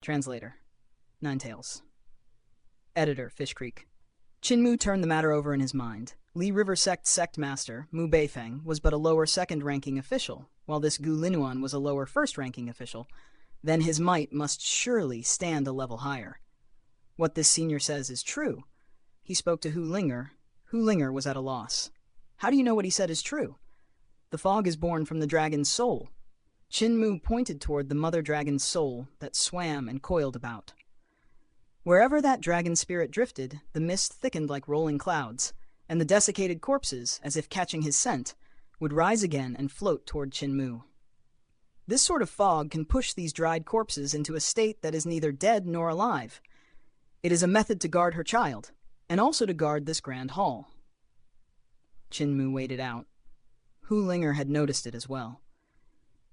Translator, Ninetales. Editor, Fish Creek. Qin turned the matter over in his mind. Li River sect master, Mu Beifeng, was but a lower second-ranking official, while this Gu Linuan was a lower first-ranking official. Then his might must surely stand a level higher. What this senior says is true. He spoke to Hu Linger. Hu Linger was at a loss. How do you know what he said is true? The fog is born from the dragon's soul. Qin Mu pointed toward the mother dragon's soul that swam and coiled about. Wherever that dragon spirit drifted, the mist thickened like rolling clouds, and the desiccated corpses, as if catching his scent, would rise again and float toward Qin Mu. This sort of fog can push these dried corpses into a state that is neither dead nor alive. It is a method to guard her child, and also to guard this grand hall. Qin Mu waited out. Hu Linger had noticed it as well.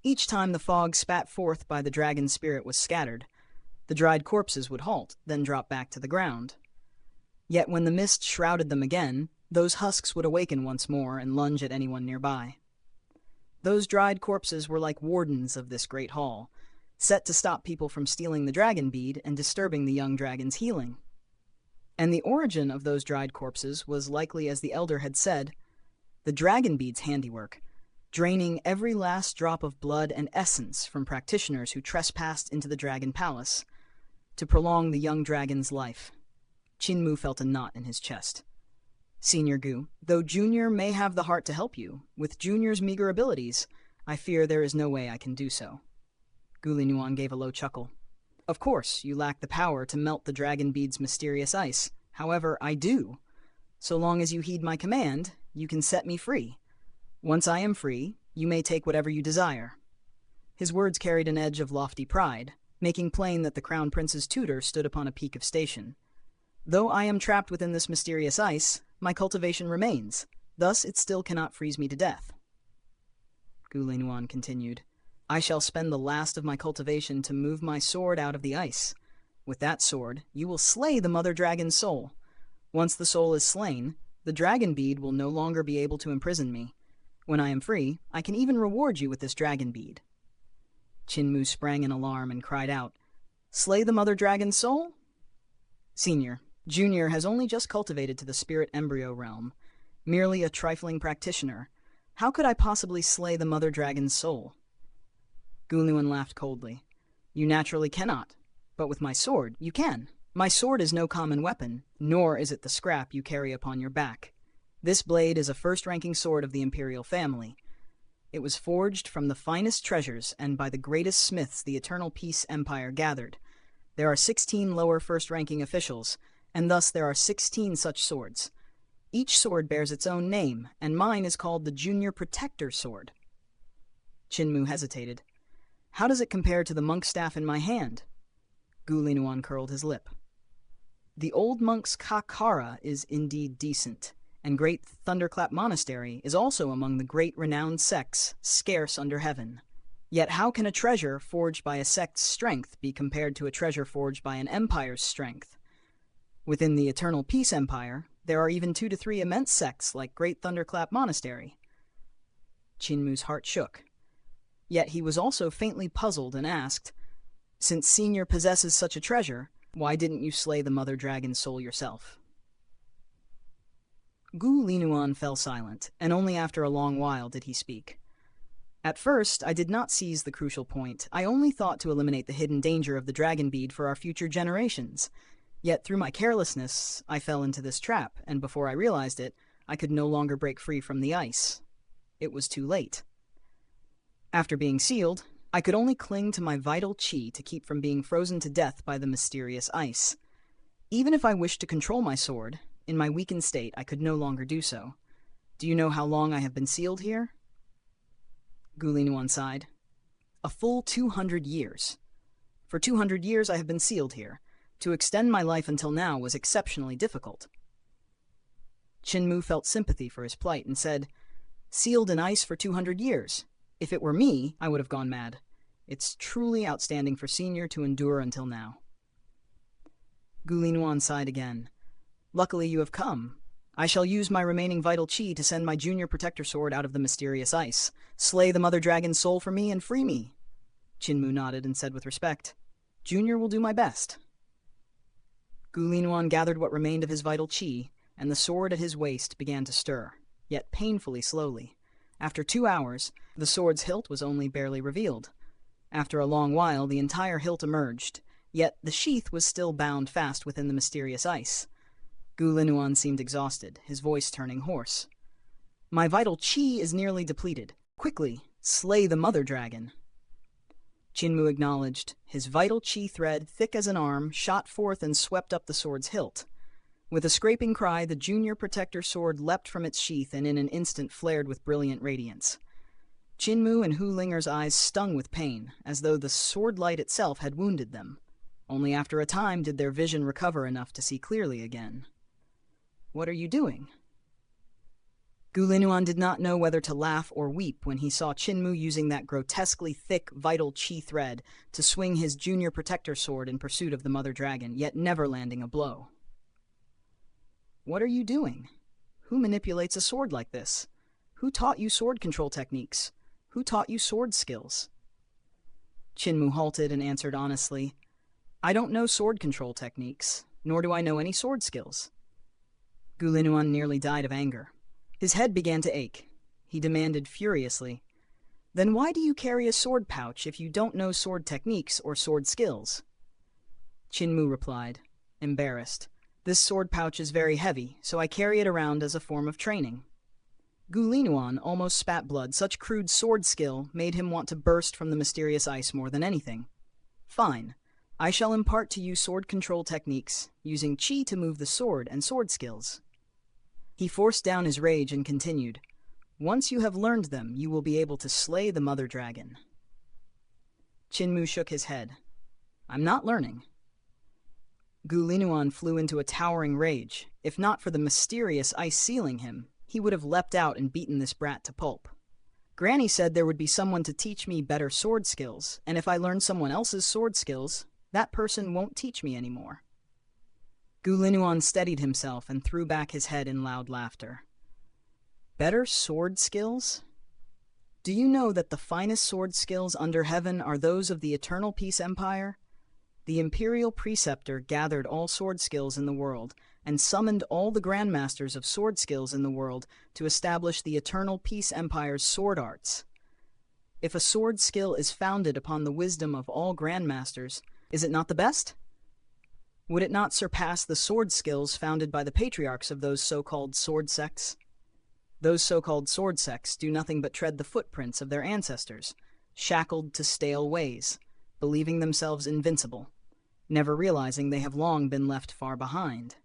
Each time the fog spat forth by the dragon spirit was scattered, the dried corpses would halt, then drop back to the ground. Yet when the mist shrouded them again, those husks would awaken once more and lunge at anyone nearby. Those dried corpses were like wardens of this great hall, set to stop people from stealing the dragon bead and disturbing the young dragon's healing. And the origin of those dried corpses was likely as the elder had said, the dragon bead's handiwork, draining every last drop of blood and essence from practitioners who trespassed into the dragon palace, to prolong the young dragon's life. Qin Mu felt a knot in his chest. Senior Gu, though Junior may have the heart to help you, with Junior's meager abilities, I fear there is no way I can do so. Gu Linuan gave a low chuckle. Of course, you lack the power to melt the dragon bead's mysterious ice. However, I do. So long as you heed my command, you can set me free. Once I am free, you may take whatever you desire. His words carried an edge of lofty pride, making plain that the Crown Prince's tutor stood upon a peak of station. Though I am trapped within this mysterious ice, my cultivation remains, thus it still cannot freeze me to death. Gu Linuan continued, I shall spend the last of my cultivation to move my sword out of the ice. With that sword, you will slay the mother dragon's soul. Once the soul is slain, the dragon bead will no longer be able to imprison me. When I am free, I can even reward you with this dragon bead. Qin Mu sprang in alarm and cried out, Slay the mother dragon's soul? Senior, Junior has only just cultivated to the spirit embryo realm, merely a trifling practitioner. How could I possibly slay the mother dragon's soul? Gu Linuan laughed coldly. You naturally cannot, but with my sword, you can. My sword is no common weapon, nor is it the scrap you carry upon your back. This blade is a first-ranking sword of the imperial family. It was forged from the finest treasures and by the greatest smiths the Eternal Peace Empire gathered. There are 16 lower first-ranking officials, and thus there are 16 such swords. Each sword bears its own name, and mine is called the Junior Protector Sword. Qin Mu hesitated. How does it compare to the monk staff in my hand? Gu Linuan curled his lip. The old monk's Kakara is indeed decent, and Great Thunderclap Monastery is also among the great renowned sects scarce under heaven. Yet how can a treasure forged by a sect's strength be compared to a treasure forged by an empire's strength? Within the Eternal Peace Empire, there are even 2 to 3 immense sects like Great Thunderclap Monastery. Qin Mu's heart shook. Yet he was also faintly puzzled and asked, Since Senior possesses such a treasure, why didn't you slay the mother dragon's soul yourself? Gu Linuan fell silent, and only after a long while did he speak. At first, I did not seize the crucial point. I only thought to eliminate the hidden danger of the dragon bead for our future generations. Yet through my carelessness, I fell into this trap, and before I realized it, I could no longer break free from the ice. It was too late. After being sealed, I could only cling to my vital chi to keep from being frozen to death by the mysterious ice. Even if I wished to control my sword, in my weakened state I could no longer do so. Do you know how long I have been sealed here? Gu Linuan sighed. A full 200 years. For 200 years I have been sealed here. To extend my life until now was exceptionally difficult. Qin Mu felt sympathy for his plight and said, Sealed in ice for 200 years. If it were me, I would have gone mad. It's truly outstanding for Senior to endure until now. Gu Linuan sighed again. Luckily you have come. I shall use my remaining vital chi to send my Junior Protector Sword out of the mysterious ice. Slay the mother dragon's soul for me and free me. Qin Mu nodded and said with respect, Junior will do my best. Gu Linuan gathered what remained of his vital chi, and the sword at his waist began to stir, yet painfully slowly. After 2 hours, the sword's hilt was only barely revealed. After a long while, the entire hilt emerged, yet the sheath was still bound fast within the mysterious ice. Gu Linuan seemed exhausted, his voice turning hoarse. My vital chi is nearly depleted. Quickly, slay the mother dragon. Qinmu acknowledged. His vital chi thread, thick as an arm, shot forth and swept up the sword's hilt. With a scraping cry, the junior protector sword leapt from its sheath and in an instant flared with brilliant radiance. Qinmu and Hu Linger's eyes stung with pain, as though the sword light itself had wounded them. Only after a time did their vision recover enough to see clearly again. What are you doing? Gu Linuan did not know whether to laugh or weep when he saw Qinmu using that grotesquely thick, vital chi thread to swing his junior protector sword in pursuit of the mother dragon, yet never landing a blow. What are you doing? Who manipulates a sword like this? Who taught you sword control techniques? Who taught you sword skills? Qinmu halted and answered honestly, I don't know sword control techniques, nor do I know any sword skills. Gu Linuan nearly died of anger. His head began to ache. He demanded furiously, Then why do you carry a sword pouch if you don't know sword techniques or sword skills? Qinmu replied, embarrassed, This sword pouch is very heavy, so I carry it around as a form of training. Gu Linuan almost spat blood. Such crude sword skill made him want to burst from the mysterious ice more than anything. Fine. I shall impart to you sword control techniques, using chi to move the sword and sword skills. He forced down his rage and continued, Once you have learned them, you will be able to slay the mother dragon. Qinmu shook his head. I'm not learning. Gu Linuan flew into a towering rage. If not for the mysterious ice sealing him, he would have leapt out and beaten this brat to pulp. Granny said there would be someone to teach me better sword skills, and if I learn someone else's sword skills, that person won't teach me anymore. Gu Linuan steadied himself and threw back his head in loud laughter. Better sword skills? Do you know that the finest sword skills under heaven are those of the Eternal Peace Empire? The Imperial Preceptor gathered all sword skills in the world and summoned all the grandmasters of sword skills in the world to establish the Eternal Peace Empire's sword arts. If a sword skill is founded upon the wisdom of all grandmasters, is it not the best? Would it not surpass the sword skills founded by the patriarchs of those so-called sword sects? Those so-called sword sects do nothing but tread the footprints of their ancestors, shackled to stale ways, believing themselves invincible, never realizing they have long been left far behind.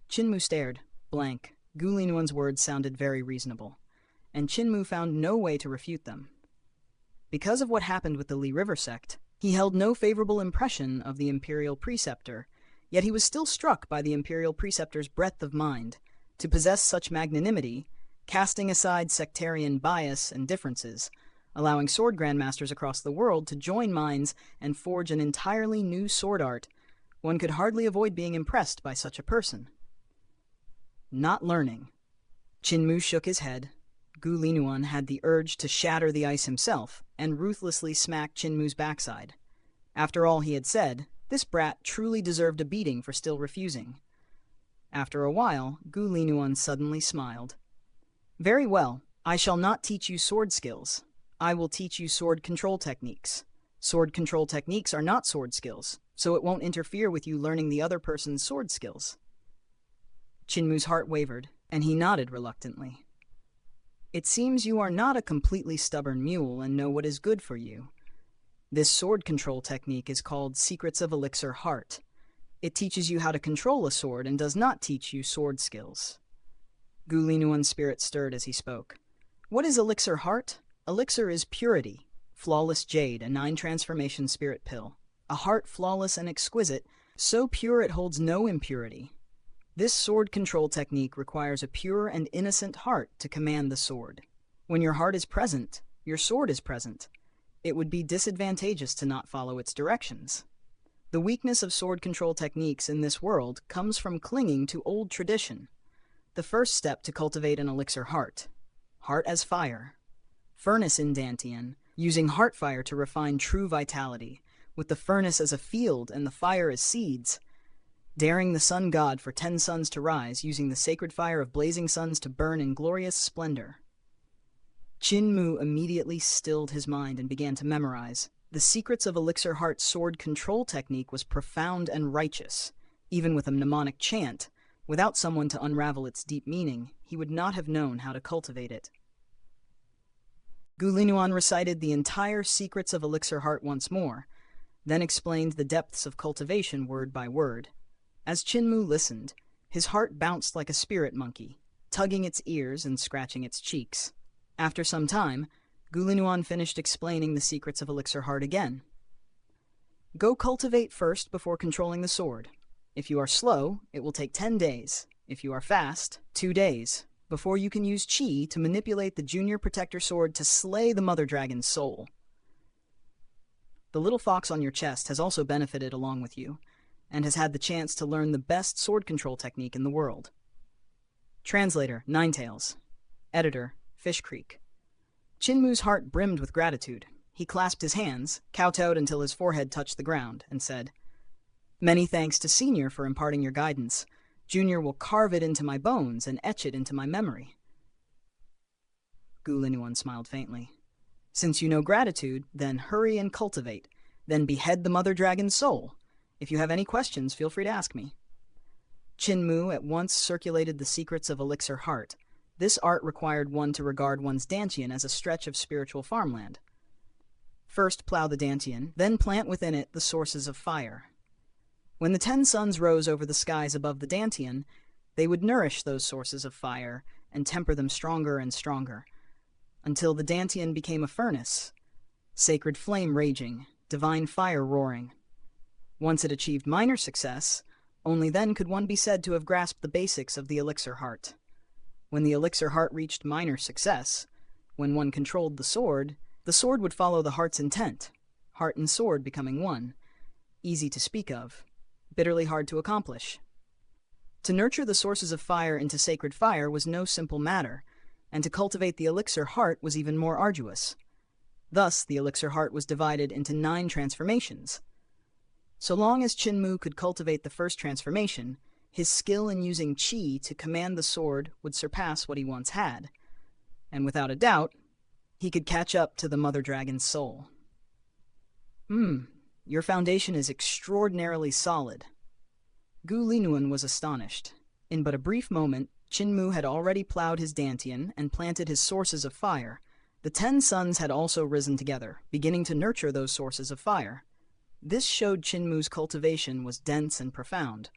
Qinmu stared, blank. Gu Linuan's words sounded very reasonable, and Qinmu found no way to refute them. Because of what happened with the Li River sect, he held no favorable impression of the Imperial Preceptor, yet he was still struck by the Imperial Preceptor's breadth of mind, to possess such magnanimity, casting aside sectarian bias and differences, allowing sword grandmasters across the world to join minds and forge an entirely new sword art. One could hardly avoid being impressed by such a person. Not learning. Qinmu shook his head. Gu Linuan had the urge to shatter the ice himself and ruthlessly smack Qinmu's backside. After all he had said, this brat truly deserved a beating for still refusing. After a while, Gu Linuan suddenly smiled. Very well, I shall not teach you sword skills. I will teach you sword control techniques. Sword control techniques are not sword skills, so it won't interfere with you learning the other person's sword skills. Qinmu's heart wavered, and he nodded reluctantly. It seems you are not a completely stubborn mule and know what is good for you. This sword control technique is called Secrets of Elixir Heart. It teaches you how to control a sword and does not teach you sword skills. Gu Linuan's spirit stirred as he spoke. What is Elixir Heart? Elixir is purity, flawless jade, a 9-transformation spirit pill. A heart flawless and exquisite, so pure it holds no impurity. This sword control technique requires a pure and innocent heart to command the sword. When your heart is present, your sword is present. It would be disadvantageous to not follow its directions. The weakness of sword control techniques in this world comes from clinging to old tradition. The first step to cultivate an elixir heart. Heart as fire. Furnace in Dantian, using heart fire to refine true vitality. with the furnace as a field and the fire as seeds, daring the sun god for 10 suns to rise, using the sacred fire of blazing suns to burn in glorious splendor. Qin Mu immediately stilled his mind and began to memorize. The secrets of Elixir Heart's sword control technique was profound and righteous. Even with a mnemonic chant, without someone to unravel its deep meaning, he would not have known how to cultivate it. Gu Linuan recited the entire secrets of Elixir Heart once more, then explained the depths of cultivation word by word. As Qin Mu listened, his heart bounced like a spirit monkey, tugging its ears and scratching its cheeks. After some time, Gu Linuan finished explaining the secrets of Elixir Heart again. Go cultivate first before controlling the sword. If you are slow, it will take 10 days. If you are fast, 2 days, before you can use Qi to manipulate the Junior Protector Sword to slay the Mother Dragon's soul. The little fox on your chest has also benefited along with you, and has had the chance to learn the best sword control technique in the world. Translator, Ninetales. Editor, Fish Creek. Qin Mu's heart brimmed with gratitude. He clasped his hands, kowtowed until his forehead touched the ground, and said, "Many thanks to Senior for imparting your guidance. Junior will carve it into my bones and etch it into my memory." Gu Linuan smiled faintly. "Since you know gratitude, then hurry and cultivate. Then behead the Mother Dragon's soul. If you have any questions, feel free to ask me." Qin Mu at once circulated the secrets of Elixir Heart. This art required one to regard one's dantian as a stretch of spiritual farmland. First plow the dantian, then plant within it the sources of fire. When the 10 suns rose over the skies above the dantian, they would nourish those sources of fire and temper them stronger and stronger, until the dantian became a furnace, sacred flame raging, divine fire roaring. Once it achieved minor success, only then could one be said to have grasped the basics of the Elixir Heart. When the Elixir Heart reached minor success, when one controlled the sword would follow the heart's intent, heart and sword becoming one, easy to speak of, bitterly hard to accomplish. To nurture the sources of fire into sacred fire was no simple matter, and to cultivate the Elixir Heart was even more arduous. Thus, the Elixir Heart was divided into 9 transformations. So long as Qin Mu could cultivate the first transformation, his skill in using Qi to command the sword would surpass what he once had, and without a doubt, he could catch up to the Mother Dragon's soul. Your foundation is extraordinarily solid." Gu Linuan was astonished. In but a brief moment, Qin Mu had already plowed his dantian and planted his sources of fire. The 10 suns had also risen together, beginning to nurture those sources of fire. This showed Qin Mu's cultivation was dense and profound.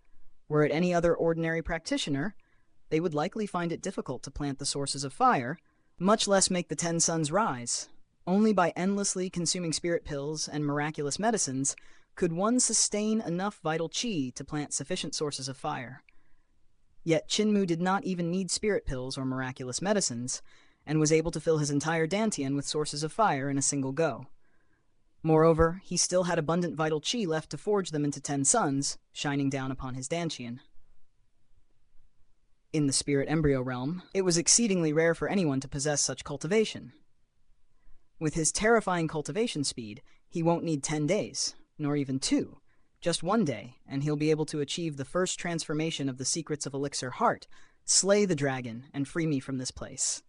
Were it any other ordinary practitioner, they would likely find it difficult to plant the sources of fire, much less make the 10 suns rise. Only by endlessly consuming spirit pills and miraculous medicines could one sustain enough vital Qi to plant sufficient sources of fire. Yet Qin Mu did not even need spirit pills or miraculous medicines, and was able to fill his entire dantian with sources of fire in a single go. Moreover, he still had abundant vital Qi left to forge them into 10 suns, shining down upon his dantian. In the spirit embryo realm, it was exceedingly rare for anyone to possess such cultivation. With his terrifying cultivation speed, he won't need 10 days, nor even 2, just 1 day, and he'll be able to achieve the first transformation of the secrets of Elixir Heart, slay the dragon, and free me from this place.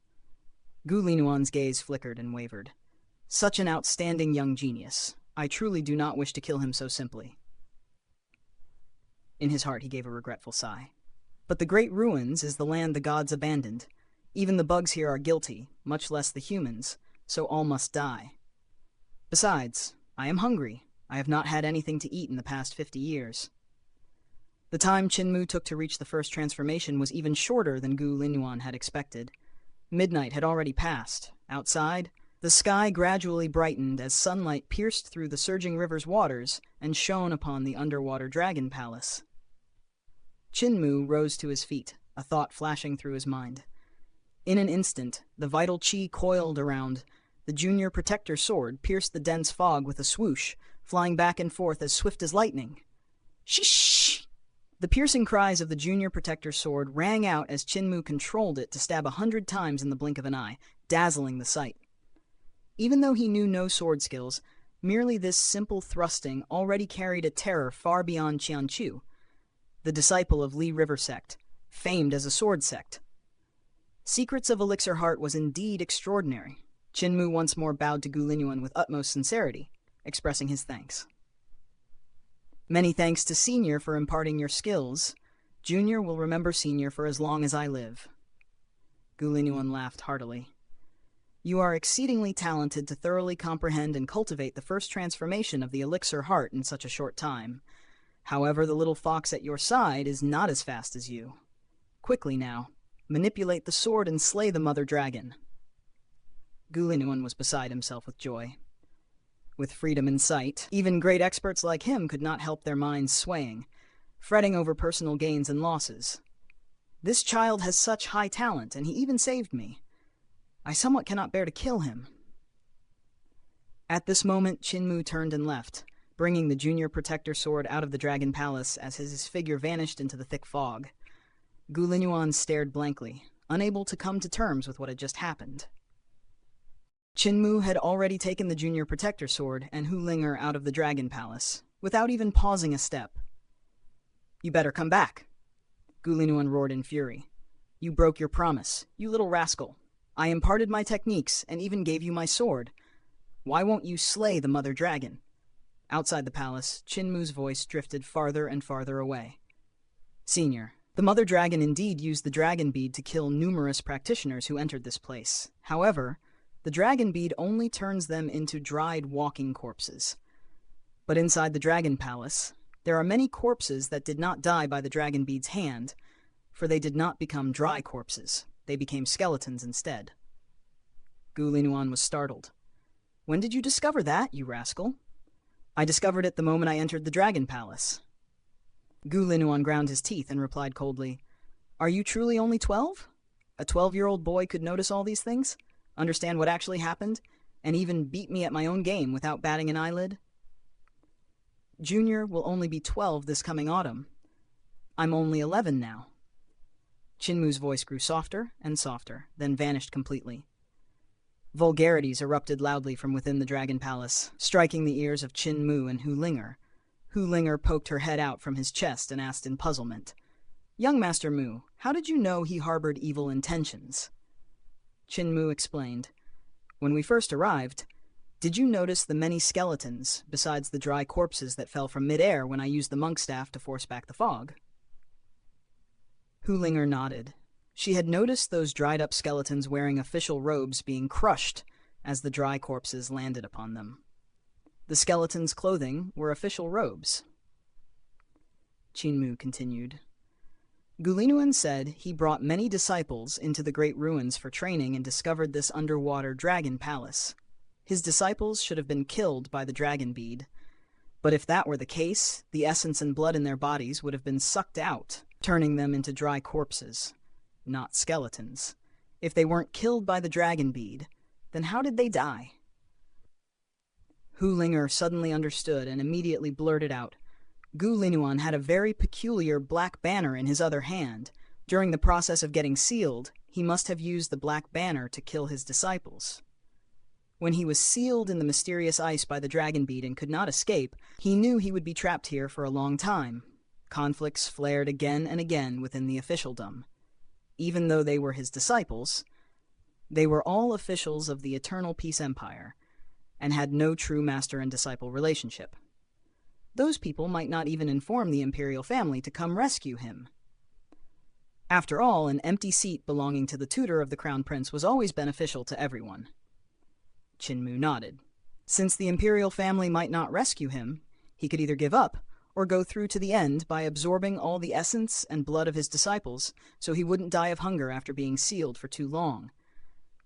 Gu Linuan's gaze flickered and wavered. Such an outstanding young genius. I truly do not wish to kill him so simply. In his heart he gave a regretful sigh. But the Great Ruins is the land the gods abandoned. Even the bugs here are guilty, much less the humans, so all must die. Besides, I am hungry. I have not had anything to eat in the past 50 years. The time Qin Mu took to reach the first transformation was even shorter than Gu Linuan had expected. Midnight had already passed. Outside, the sky gradually brightened as sunlight pierced through the surging river's waters and shone upon the underwater dragon palace. Qin Mu rose to his feet, a thought flashing through his mind. In an instant, the vital Qi coiled around. The Junior Protector Sword pierced the dense fog with a swoosh, flying back and forth as swift as lightning. Shh! The piercing cries of the Junior Protector Sword rang out as Qin Mu controlled it to stab 100 times in the blink of an eye, dazzling the sight. Even though he knew no sword skills, Merely this simple thrusting already carried a terror far beyond Qianqiu, the disciple of Li River Sect, famed as a sword sect. Secrets of Elixir Heart was indeed extraordinary. Qinmu once more bowed to Gu Linyuan with utmost sincerity, expressing his thanks. Many thanks to Senior for imparting your skills. Junior will remember Senior for as long as I live. Gu Linyuan laughed heartily. You are exceedingly talented to thoroughly comprehend and cultivate the first transformation of the Elixir Heart in such a short time. However, the little fox at your side is not as fast as you. Quickly now, manipulate the sword and slay the mother dragon. Gu Linyuan was beside himself with joy. With freedom in sight, even great experts like him could not help their minds swaying, fretting over personal gains and losses. This child has such high talent, and he even saved me. I somewhat cannot bear to kill him. At this moment, Qinmu turned and left, bringing the junior protector sword out of the Dragon Palace as his figure vanished into the thick fog. Gu Linyuan stared blankly, unable to come to terms with what had just happened. Qinmu had already taken the junior protector sword and Hu Linger out of the Dragon Palace, without even pausing a step. You better come back, Gu Linyuan roared in fury. You broke your promise, you little rascal. I imparted my techniques and even gave you my sword. Why won't you slay the mother dragon? Outside the palace, Qinmu's voice drifted farther and farther away. Senior, the mother dragon indeed used the dragon bead to kill numerous practitioners who entered this place. However, the dragon bead only turns them into dried walking corpses. But inside the Dragon Palace, there are many corpses that did not die by the dragon bead's hand, for they did not become dry corpses. They became skeletons instead. Gu Linyuan was startled. When did you discover that, you rascal? I discovered it the moment I entered the Dragon Palace. Gu Linyuan ground his teeth and replied coldly, Are you truly only 12? A 12-year-old boy could notice all these things, understand what actually happened, and even beat me at my own game without batting an eyelid? Junior will only be 12 this coming autumn. I'm only 11 now. Qinmu's voice grew softer and softer, then vanished completely. Vulgarities erupted loudly from within the Dragon Palace, striking the ears of Qinmu and Hu Linger. Hu Linger poked her head out from his chest and asked in puzzlement, Young Master Mu, how did you know he harbored evil intentions? Qinmu explained, When we first arrived, did you notice the many skeletons, besides the dry corpses that fell from midair when I used the monk staff to force back the fog? Hu Linger nodded. She had noticed those dried-up skeletons wearing official robes being crushed as the dry corpses landed upon them. The skeletons' clothing were official robes. Qinmu continued. Gu Linyuan said he brought many disciples into the great ruins for training and discovered this underwater dragon palace. His disciples should have been killed by the dragon bead. But if that were the case, the essence and blood in their bodies would have been sucked out, turning them into dry corpses, not skeletons. If they weren't killed by the dragon bead, then how did they die? Hu Linger suddenly understood and immediately blurted out, Gu Linyuan had a very peculiar black banner in his other hand. During the process of getting sealed, he must have used the black banner to kill his disciples. When he was sealed in the mysterious ice by the dragon bead and could not escape, he knew he would be trapped here for a long time. Conflicts flared again and again within the officialdom. Even though they were his disciples, they were all officials of the Eternal Peace Empire, and had no true master and disciple relationship. Those people might not even inform the imperial family to come rescue him. After all, an empty seat belonging to the tutor of the crown prince was always beneficial to everyone. Qinmu nodded. Since the imperial family might not rescue him, he could either give up or go through to the end by absorbing all the essence and blood of his disciples so he wouldn't die of hunger after being sealed for too long.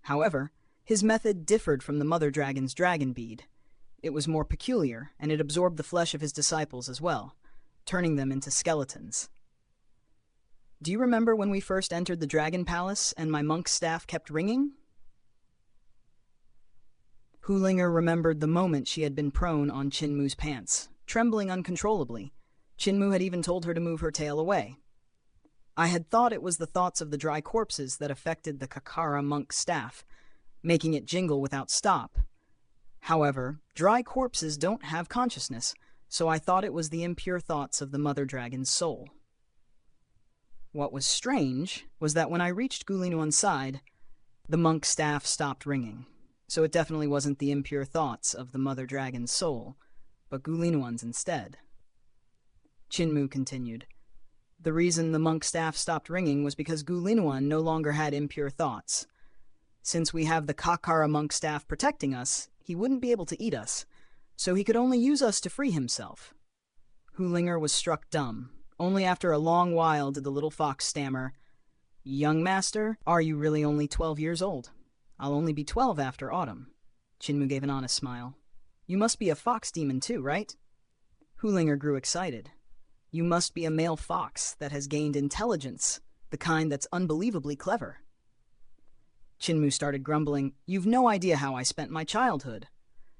However, his method differed from the mother dragon's dragon bead. It was more peculiar, and it absorbed the flesh of his disciples as well, turning them into skeletons. Do you remember when we first entered the Dragon Palace and my monk's staff kept ringing? Hu Linger remembered the moment she had been prone on Qinmu's pants, trembling uncontrollably. Qinmu had even told her to move her tail away. I had thought it was the thoughts of the dry corpses that affected the Kakara monk's staff, making it jingle without stop. However, dry corpses don't have consciousness, so I thought it was the impure thoughts of the mother dragon's soul. What was strange was that when I reached Gulinuan's side, the monk's staff stopped ringing, so it definitely wasn't the impure thoughts of the mother dragon's soul, but Gulinuan's instead. Chinmu continued. The reason the monk's staff stopped ringing was because Gulinuan no longer had impure thoughts. Since we have the Kakara monk staff protecting us, he wouldn't be able to eat us, so he could only use us to free himself. Hulinger was struck dumb. Only after a long while did the little fox stammer, "Young master, are you really only 12 years old? I'll only be 12 after autumn." Chinmu gave an honest smile. "You must be a fox demon too, right?" Hulinger grew excited. "You must be a male fox that has gained intelligence, the kind that's unbelievably clever." Chinmu started grumbling, "You've no idea how I spent my childhood.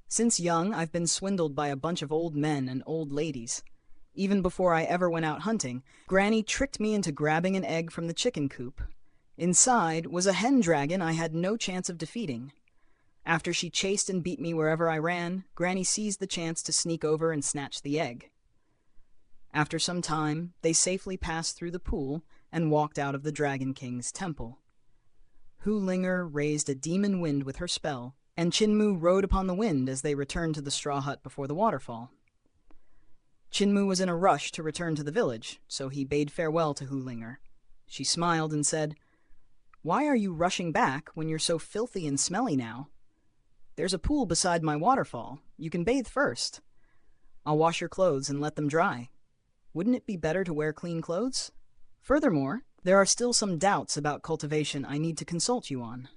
Since young, I've been swindled by a bunch of old men and old ladies. Even before I ever went out hunting, Granny tricked me into grabbing an egg from the chicken coop. Inside was a hen dragon I had no chance of defeating. After she chased and beat me wherever I ran, Granny seized the chance to sneak over and snatch the egg. After some time, they safely passed through the pool and walked out of the Dragon King's temple. Hulinger raised a demon wind with her spell, and Chinmu rode upon the wind as they returned to the straw hut before the waterfall. Chinmu was in a rush to return to the village, so he bade farewell to Hulinger. She smiled and said, "Why are you rushing back when you're so filthy and smelly now? There's a pool beside my waterfall. You can bathe first. I'll wash your clothes and let them dry. Wouldn't it be better to wear clean clothes? Furthermore, there are still some doubts about cultivation I need to consult you on."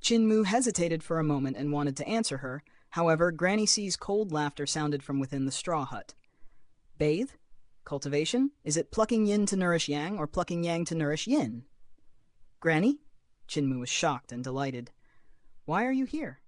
Chinmu hesitated for a moment and wanted to answer her. However, Granny C's cold laughter sounded from within the straw hut. "Bathe? Cultivation? Is it plucking yin to nourish yang or plucking yang to nourish yin?" "Granny?" Chinmu was shocked and delighted. "Why are you here?"